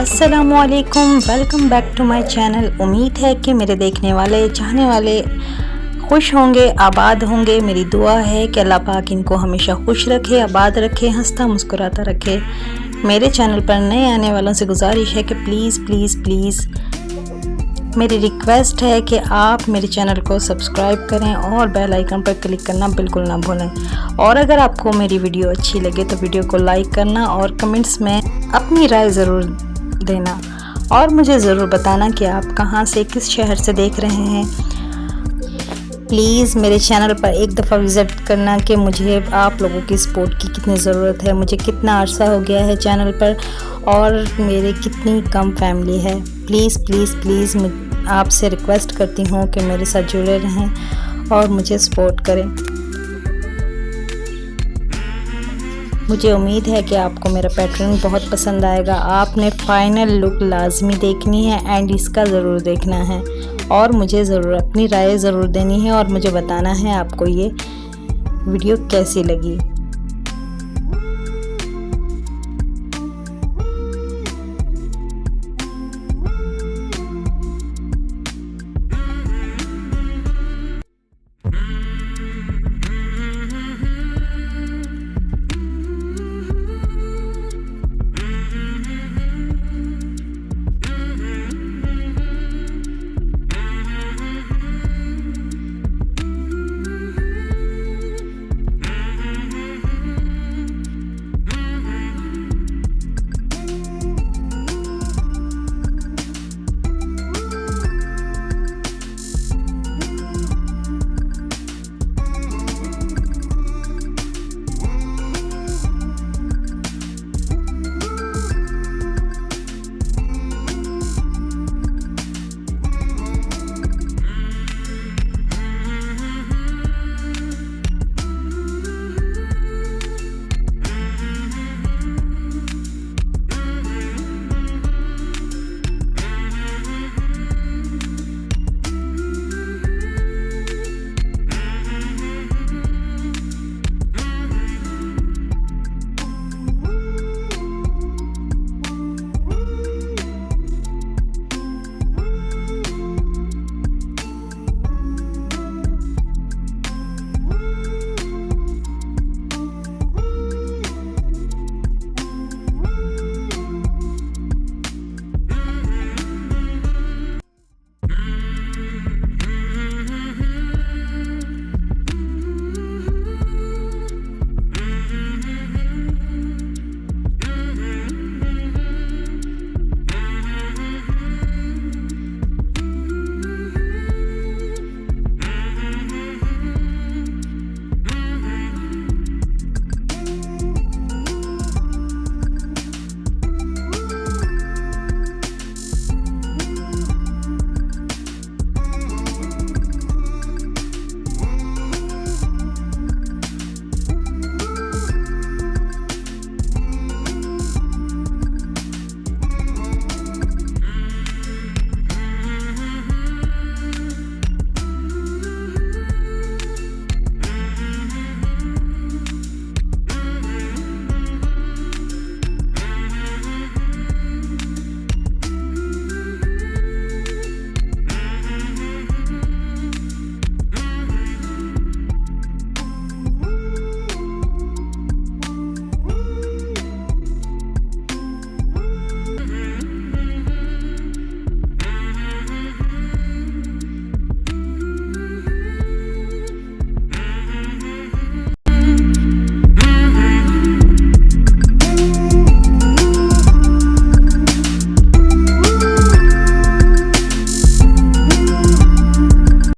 अस्सलामु अलैकुम, welcome back to my channel. उम्मीद है कि मेरे देखने वाले चाहने वाले खुश होंगे, आबाद होंगे। मेरी दुआ है कि अल्लाह पाक इनको हमेशा खुश रखे, आबाद रखे, हंसता मुस्कुराता रखे। मेरे चैनल पर नए आने वालों से गुजारिश है कि प्लीज़ प्लीज़ प्लीज़ मेरी रिक्वेस्ट है कि आप मेरे चैनल को सब्सक्राइब करें और बेल आइकन पर क्लिक करना बिल्कुल ना भूलें। और अगर आपको मेरी वीडियो अच्छी लगे तो वीडियो को लाइक करना और कमेंट्स में अपनी राय ज़रूर देना और मुझे ज़रूर बताना कि आप कहां से, किस शहर से देख रहे हैं। प्लीज़ मेरे चैनल पर एक दफ़ा विज़िट करना कि मुझे आप लोगों की सपोर्ट की कितनी ज़रूरत है। मुझे कितना अरसा हो गया है चैनल पर और मेरी कितनी कम फैमिली है। प्लीज़ प्लीज़ प्लीज़ आपसे रिक्वेस्ट करती हूँ कि मेरे साथ जुड़े रहें और मुझे सपोर्ट करें। मुझे उम्मीद है कि आपको मेरा पैटर्न बहुत पसंद आएगा। आपने फाइनल लुक लाजमी देखनी है एंड इसका ज़रूर देखना है और मुझे ज़रूर अपनी राय ज़रूर देनी है और मुझे बताना है आपको ये वीडियो कैसी लगी।